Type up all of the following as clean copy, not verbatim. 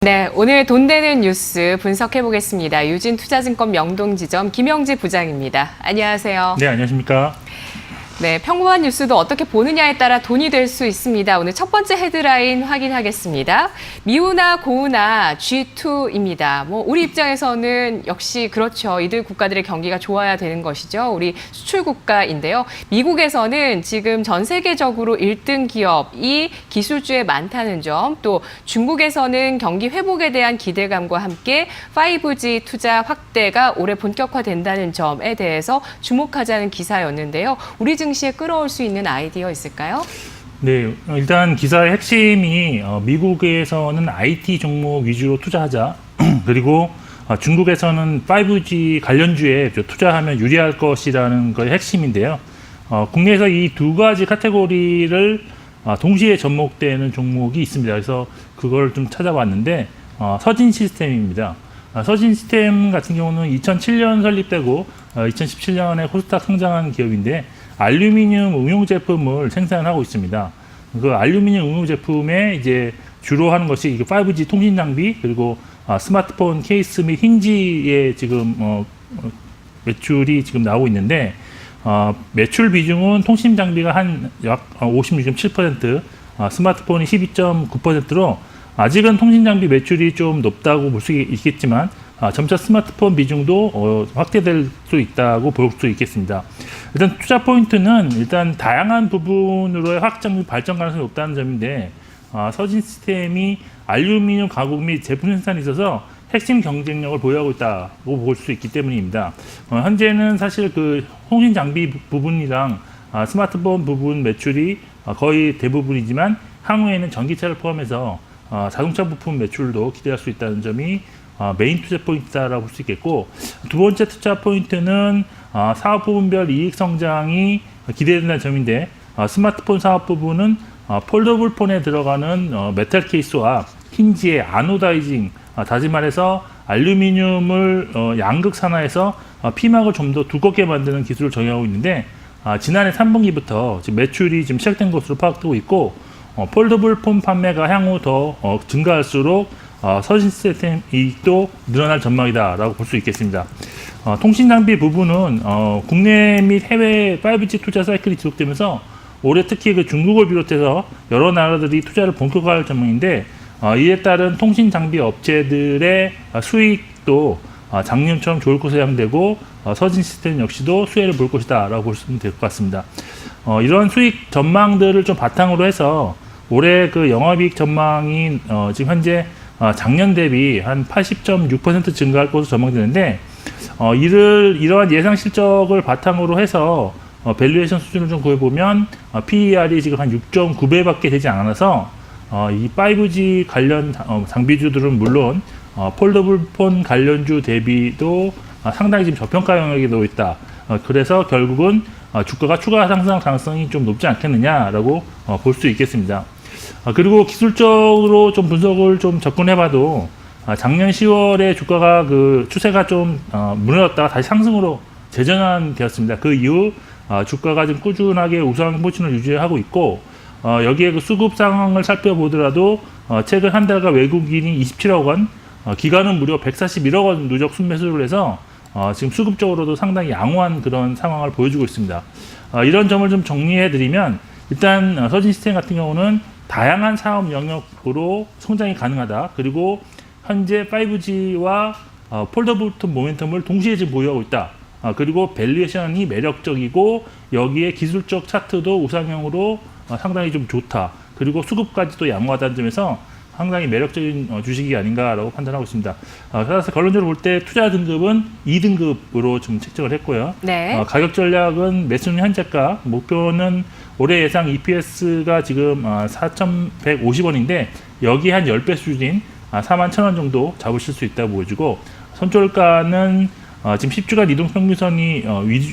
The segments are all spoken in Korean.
네, 오늘 돈 되는 뉴스 분석해 보겠습니다. 유진투자증권 명동지점 김영지 부장입니다. 안녕하세요. 네, 안녕하십니까. 네, 평범한 뉴스도 어떻게 보느냐에 따라 돈이 될 수 있습니다. 오늘 첫 번째 헤드라인 확인하겠습니다. 미우나 고우나 G2입니다. 우리 입장에서는 역시 그렇죠. 이들 국가들의 경기가 좋아야 되는 것이죠. 우리 수출 국가인데요. 미국에서는 지금 전 세계적으로 1등 기업이 기술주에 많다는 점, 또 중국에서는 경기 회복에 대한 기대감과 함께 5G 투자 확대가 올해 본격화된다는 점에 대해서 주목하자는 기사였는데요. 우리 증시에 끌어올 수 있는 아이디어 있을까요? 네, 일단 기사의 핵심이 미국에서는 IT 종목 위주로 투자하자. 그리고 중국에서는 5G 관련주에 투자하면 유리할 것이라는 것이 핵심인데요. 국내에서 이 두 가지 카테고리를 동시에 접목되는 종목이 있습니다. 그래서 그걸 좀 찾아봤는데 서진 시스템입니다. 서진 시스템 같은 경우는 2007년 설립되고 2017년에 코스닥 상장한 기업인데 알루미늄 응용 제품을 생산하고 있습니다. 그 알루미늄 응용 제품에 이제 주로 하는 것이 5G 통신 장비, 그리고 스마트폰 케이스 및 힌지에 지금 매출이 지금 나오고 있는데, 매출 비중은 통신 장비가 한 약 56.7%, 스마트폰이 12.9%로 아직은 통신 장비 매출이 좀 높다고 볼 수 있겠지만 점차 스마트폰 비중도 확대될 수 있다고 볼 수 있겠습니다. 일단 투자 포인트는 일단 다양한 부분으로의 확장 및 발전 가능성이 높다는 점인데, 서진 시스템이 알루미늄 가공 및 제품 생산에 있어서 핵심 경쟁력을 보유하고 있다고 볼 수 있기 때문입니다. 현재는 사실 그 통신 장비 부분이랑 스마트폰 부분 매출이 거의 대부분이지만 향후에는 전기차를 포함해서 자동차 부품 매출도 기대할 수 있다는 점이 메인 투자 포인트라고 볼 수 있겠고, 두 번째 투자 포인트는 사업 부분별 이익 성장이 기대된다는 점인데, 스마트폰 사업 부분은 폴더블 폰에 들어가는 메탈 케이스와 힌지의 아노다이징, 다시 말해서 알루미늄을 양극 산화해서 피막을 좀 더 두껍게 만드는 기술을 적용하고 있는데, 지난해 3분기부터 지금 매출이 지금 시작된 것으로 파악되고 있고, 폴더블 폰 판매가 향후 더 증가할수록 서진 시스템 이익도 늘어날 전망이다라고 볼 수 있겠습니다. 통신 장비 부분은 국내 및 해외 5G 투자 사이클이 지속되면서 올해 특히 그 중국을 비롯해서 여러 나라들이 투자를 본격화할 전망인데, 이에 따른 통신 장비 업체들의 수익도 작년처럼 좋을 것으로 예상되고, 서진 시스템 역시도 수혜를 볼 것이다라고 보시면 될 것 같습니다. 이런 수익 전망들을 좀 바탕으로 해서 올해 그 영업이익 전망이 지금 현재 작년 대비 한 80.6% 증가할 것으로 전망되는데, 이러한 예상 실적을 바탕으로 해서 밸류에이션 수준을 좀 구해보면 PER이 지금 한 6.9배밖에 되지 않아서 이 5G 관련 장비주들은 물론 폴더블 폰 관련주 대비도 상당히 지금 저평가 영역에 놓여 있다. 그래서 결국은 주가가 추가 상승 가능성이 좀 높지 않겠느냐라고 볼 수 있겠습니다. 그리고 기술적으로 좀 분석을 좀 접근해봐도 작년 10월에 주가가 그 추세가 좀 무너졌다가 다시 상승으로 재전환되었습니다. 그 이후 주가가 좀 꾸준하게 우상 포진을 유지하고 있고, 여기에 그 수급 상황을 살펴보더라도 최근 한 달간 외국인이 27억 원, 기관은 무려 141억 원 누적 순매수를 해서 지금 수급적으로도 상당히 양호한 그런 상황을 보여주고 있습니다. 이런 점을 좀 정리해드리면, 일단 서진 시스템 같은 경우는 다양한 사업 영역으로 성장이 가능하다. 그리고 현재 5G와 폴더블 폰 모멘텀을 동시에 지금 보유하고 있다. 그리고 밸류에이션이 매력적이고 여기에 기술적 차트도 우상향으로 상당히 좀 좋다. 그리고 수급까지도 양호하다는 점에서 상당히 매력적인 주식이 아닌가라고 판단하고 있습니다. 따라서 결론적으로 볼 때 투자 등급은 2등급으로 좀 책정을 했고요. 네. 가격 전략은 매수는 현재가, 목표는 올해 예상 EPS가 지금 4,150원인데 여기 한 10배 수준인 41,000원 정도 잡으실 수 있다고 보여지고, 선초가는 지금 10주간 이동평균선이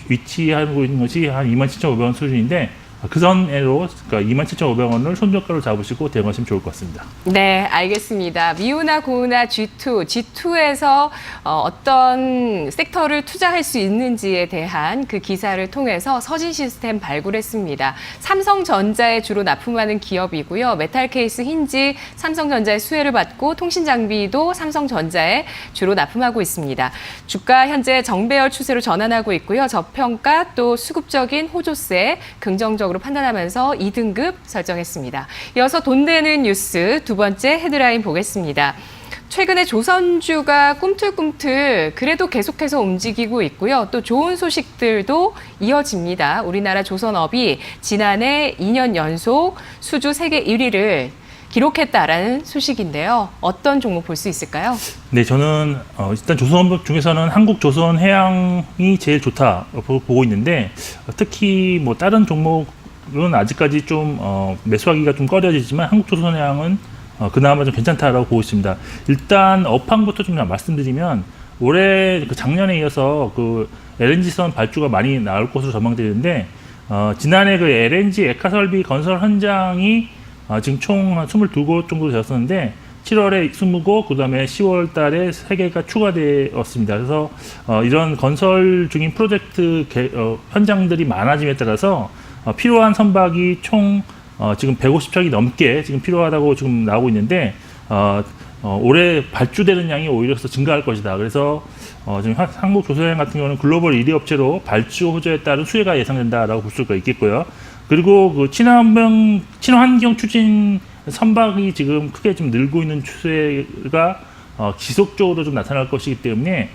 위치하고 있는 것이 한 27,500원 수준인데 그 선으로 그러니까 27,500원을 손절가로 잡으시고 대응하시면 좋을 것 같습니다. 네, 알겠습니다. 미우나 고우나 G2에서 어떤 섹터를 투자할 수 있는지에 대한 그 기사를 통해서 서진 시스템 발굴했습니다. 삼성전자에 주로 납품하는 기업이고요. 메탈 케이스 힌지 삼성전자의 수혜를 받고 통신 장비도 삼성전자에 주로 납품하고 있습니다. 주가 현재 정배열 추세로 전환하고 있고요. 저평가 또 수급적인 호조세 긍정적으로 판단하면서 2등급 설정했습니다. 이어서 돈 되는 뉴스 두 번째 헤드라인 보겠습니다. 최근에 조선주가 꿈틀꿈틀 그래도 계속해서 움직이고 있고요. 또 좋은 소식들도 이어집니다. 우리나라 조선업이 지난해 2년 연속 수주 세계 1위를 기록했다라는 소식인데요. 어떤 종목 볼 수 있을까요? 네, 저는 일단 조선업 중에서는 한국조선해양이 제일 좋다 보고 있는데 특히 뭐 다른 종목은 아직까지 좀 매수하기가 좀 꺼려지지만 한국조선해양은 그나마 좀 괜찮다라고 보고 있습니다. 일단 업황부터 좀 말씀드리면 올해 그 작년에 이어서 그 LNG선 발주가 많이 나올 것으로 전망되는데 지난해 그 LNG 액화설비 건설 현장이 지금 총 한 22곳 정도 되었었는데 7월에 20곳, 그다음에 10월 달에 3개가 추가되었습니다. 그래서 이런 건설 중인 프로젝트 현장들이 많아짐에 따라서 필요한 선박이 총 지금 150척이 넘게 지금 필요하다고 지금 나오고 있는데 올해 발주되는 양이 오히려 증가할 것이다. 그래서 지금 한국조선해양 같은 경우는 글로벌 1위 업체로 발주 호조에 따른 수혜가 예상된다라고 볼 수가 있겠고요. 그리고 그 친환경 추진 선박이 지금 크게 좀 늘고 있는 추세가 지속적으로 좀 나타날 것이기 때문에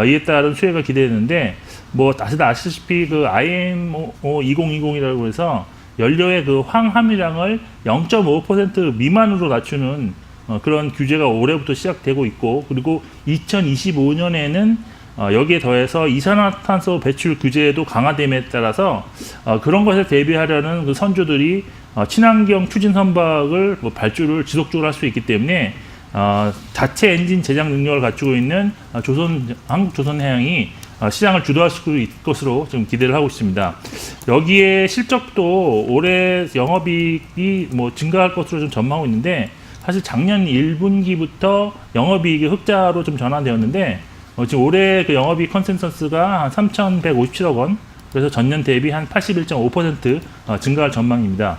이에 따른 수혜가 기대되는데 뭐 다들 아시다시피 그 IMO 2020이라고 해서 연료의 그 황함유량을 0.5% 미만으로 낮추는 그런 규제가 올해부터 시작되고 있고 그리고 2025년에는 여기에 더해서 이산화탄소 배출 규제도 강화됨에 따라서 그런 것에 대비하려는 그 선주들이 친환경 추진 선박을 발주를 지속적으로 할 수 있기 때문에 자체 엔진 제작 능력을 갖추고 있는 한국조선해양이 시장을 주도할 수 있을 것으로 지금 기대를 하고 있습니다. 여기에 실적도 올해 영업이익이 뭐 증가할 것으로 좀 전망하고 있는데 사실 작년 1분기부터 영업이익이 흑자로 좀 전환되었는데 지금 올해 그 영업이익 컨센서스가 한 3,157억 원, 그래서 전년 대비 한 81.5% 증가할 전망입니다.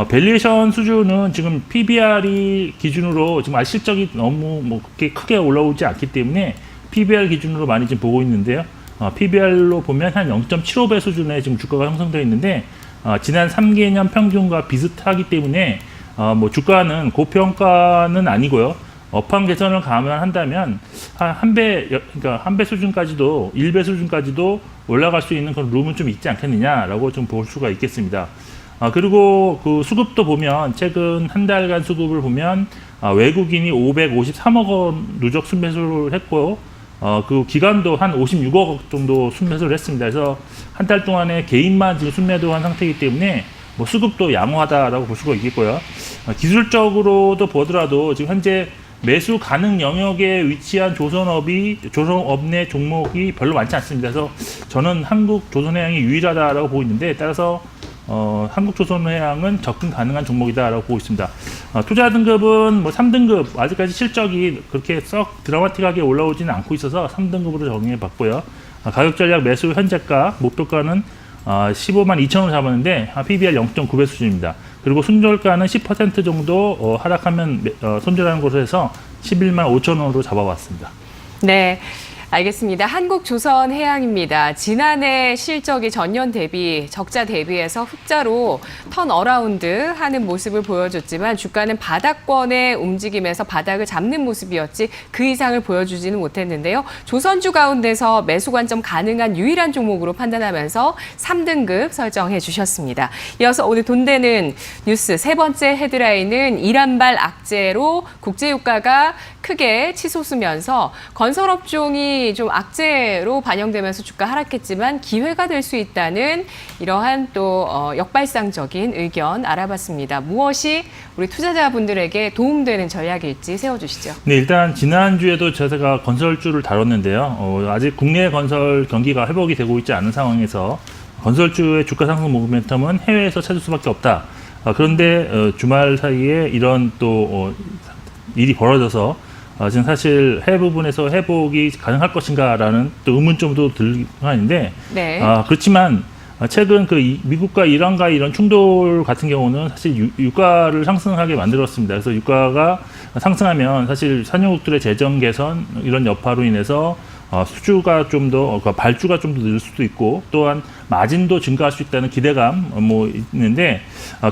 밸류에이션 수준은 지금 PBR이 기준으로 지금 아직 실적이 너무 뭐 그렇게 크게 올라오지 않기 때문에 PBR 기준으로 많이 지금 보고 있는데요. PBR로 보면 한 0.75배 수준의 지금 주가가 형성되어 있는데 지난 3개년 평균과 비슷하기 때문에 뭐 주가는 고평가는 아니고요. 업황 개선을 감안한다면 그러니까 한 배 수준까지도 1배 수준까지도 올라갈 수 있는 그런 룸은 좀 있지 않겠느냐라고 좀 볼 수가 있겠습니다. 그리고 그 수급도 보면 최근 한 달간 수급을 보면 외국인이 553억 원 누적 순매수를 했고요. 그 기간도 한 56억 정도 순매수를 했습니다. 그래서 한 달 동안에 개인만 지금 순매도한 상태이기 때문에 뭐 수급도 양호하다라고 볼 수가 있겠고요. 기술적으로도 보더라도 지금 현재 매수 가능 영역에 위치한 조선업 내 종목이 별로 많지 않습니다. 그래서 저는 한국조선해양이 유일하다라고 보고 있는데 따라서 한국조선해양은 접근 가능한 종목이다라고 보고 있습니다. 투자 등급은 뭐 3등급, 아직까지 실적이 그렇게 썩 드라마틱하게 올라오지는 않고 있어서 3등급으로 정해 봤고요. 가격 전략 매수 현재가, 목표가는 15만 2천 원 잡았는데 PBR 0.9배 수준입니다. 그리고 손절가는 10% 정도 하락하면 손절하는 곳으로 해서 11만 5천 원으로 잡아봤습니다. 네. 알겠습니다. 한국조선해양입니다. 지난해 실적이 전년 대비 적자 대비해서 흑자로 턴어라운드 하는 모습을 보여줬지만 주가는 바닥권의 움직임에서 바닥을 잡는 모습이었지 그 이상을 보여주지는 못했는데요. 조선주 가운데서 매수 관점 가능한 유일한 종목으로 판단하면서 3등급 설정해 주셨습니다. 이어서 오늘 돈 되는 뉴스 세 번째 헤드라인은 이란발 악재로 국제유가가 크게 치솟으면서 건설업종이 좀 악재로 반영되면서 주가 하락했지만 기회가 될 수 있다는 이러한 또 역발상적인 의견 알아봤습니다. 무엇이 우리 투자자분들에게 도움되는 전략일지 세워주시죠. 네, 일단 지난주에도 제가 건설주를 다뤘는데요. 아직 국내 건설 경기가 회복이 되고 있지 않은 상황에서 건설주의 주가 상승 모멘텀은 해외에서 찾을 수밖에 없다. 그런데 주말 사이에 이런 또 일이 벌어져서 지금 사실 해외 부분에서 회복이 가능할 것인가라는 또 의문점도 들긴 하는데 네. 그렇지만 최근 그 미국과 이란과 이런 충돌 같은 경우는 사실 유가를 상승하게 만들었습니다. 그래서 유가가 상승하면 사실 산유국들의 재정 개선 이런 여파로 인해서 수주가 좀 더, 발주가 좀 더 늘 수도 있고, 또한 마진도 증가할 수 있다는 기대감 뭐 있는데,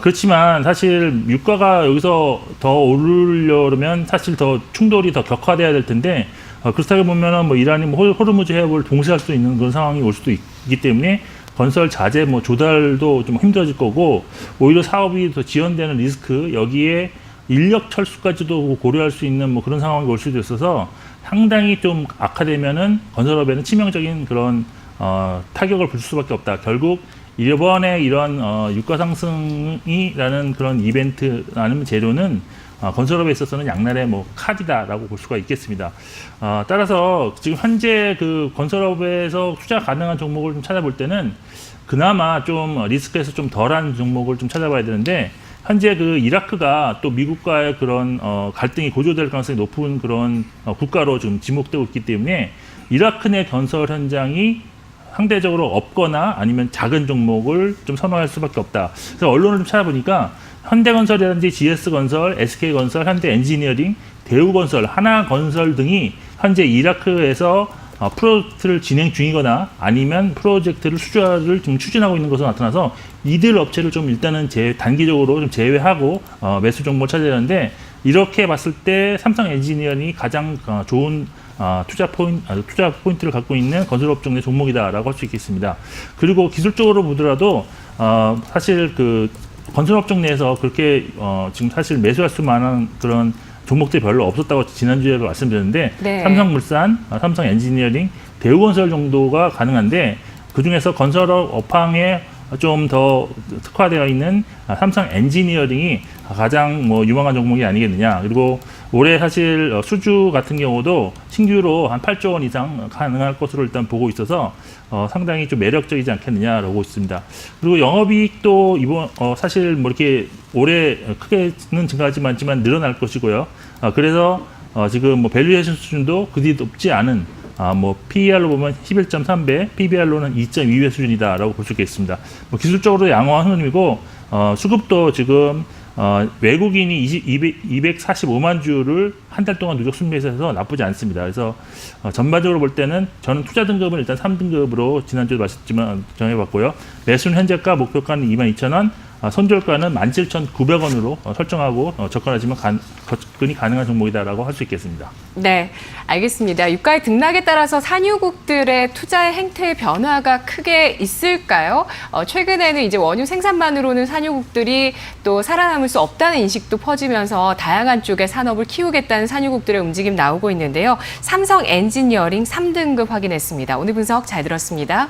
그렇지만 사실 유가가 여기서 더 오르려면 사실 더 충돌이 더 격화돼야 될 텐데, 그렇다고 보면은 뭐 이란이 뭐 호르무즈 해협을 봉쇄할 수 있는 그런 상황이 올 수도 있기 때문에 건설 자재 뭐 조달도 좀 힘들어질 거고, 오히려 사업이 더 지연되는 리스크, 여기에 인력 철수까지도 고려할 수 있는 뭐 그런 상황이 올 수도 있어서 상당히 좀 악화되면은 건설업에는 치명적인 그런 타격을 볼 수밖에 없다. 결국 이번에 이런 유가 상승이라는 그런 이벤트라는 재료는 건설업에 있어서는 양날의 뭐 칼이다라고 볼 수가 있겠습니다. 따라서 지금 현재 그 건설업에서 투자 가능한 종목을 좀 찾아볼 때는 그나마 좀 리스크에서 좀 덜한 종목을 좀 찾아봐야 되는데, 현재 그 이라크가 또 미국과의 그런 갈등이 고조될 가능성이 높은 그런 국가로 좀 지목되고 있기 때문에 이라크 내 건설 현장이 상대적으로 없거나 아니면 작은 종목을 좀 선호할 수밖에 없다. 그래서 언론을 좀 찾아보니까 현대건설이라든지 GS건설, SK건설, 현대엔지니어링, 대우건설, 하나건설 등이 현재 이라크에서 프로젝트를 진행 중이거나 아니면 프로젝트를 수주를 좀 추진하고 있는 것으로 나타나서 이들 업체를 좀 일단은 단기적으로 좀 제외하고 매수 종목을 찾아야 하는데, 이렇게 봤을 때 삼성 엔지니어링이 가장 좋은 투자 포인트를 갖고 있는 건설업종 내 종목이다라고 할 수 있겠습니다. 그리고 기술적으로 보더라도 사실 그 건설업종 내에서 그렇게 지금 사실 매수할 수 만한 그런 종목들이 별로 없었다고 지난주에도 말씀드렸는데, 네. 삼성물산, 삼성엔지니어링, 대우건설 정도가 가능한데, 그중에서 건설업 업황에 좀 더 특화되어 있는 삼성엔지니어링이 가장 뭐 유망한 종목이 아니겠느냐. 그리고 올해 사실 수주 같은 경우도 신규로 한 8조 원 이상 가능할 것으로 일단 보고 있어서 상당히 좀 매력적이지 않겠느냐라고 있습니다. 그리고 영업이익도 이번 사실 뭐 이렇게 올해 크게는 증가하지만 늘어날 것이고요. 그래서 지금 뭐 밸류에이션 수준도 그리 높지 않은 뭐 PER로 보면 11.3배, PBR로는 2.2배 수준이다라고 볼 수 있겠습니다. 뭐 기술적으로 양호한 흐름이고, 수급도 지금 외국인이 245만 주를 한 달 동안 누적 순매수해서 나쁘지 않습니다. 그래서 전반적으로 볼 때는 저는 투자 등급은 일단 3등급으로 지난주에 말씀드렸지만 정해봤고요. 매수는 현재가, 목표가는 22,000원, 손절가는 17,900원으로 설정하고 접근하시면 접근이 가능한 종목이다라고 할 수 있겠습니다. 네, 알겠습니다. 유가의 등락에 따라서 산유국들의 투자의 행태의 변화가 크게 있을까요? 최근에는 이제 원유 생산만으로는 산유국들이 또 살아남을 수 없다는 인식도 퍼지면서 다양한 쪽의 산업을 키우겠다는 산유국들의 움직임 나오고 있는데요. 삼성 엔지니어링 3등급 확인했습니다. 오늘 분석 잘 들었습니다.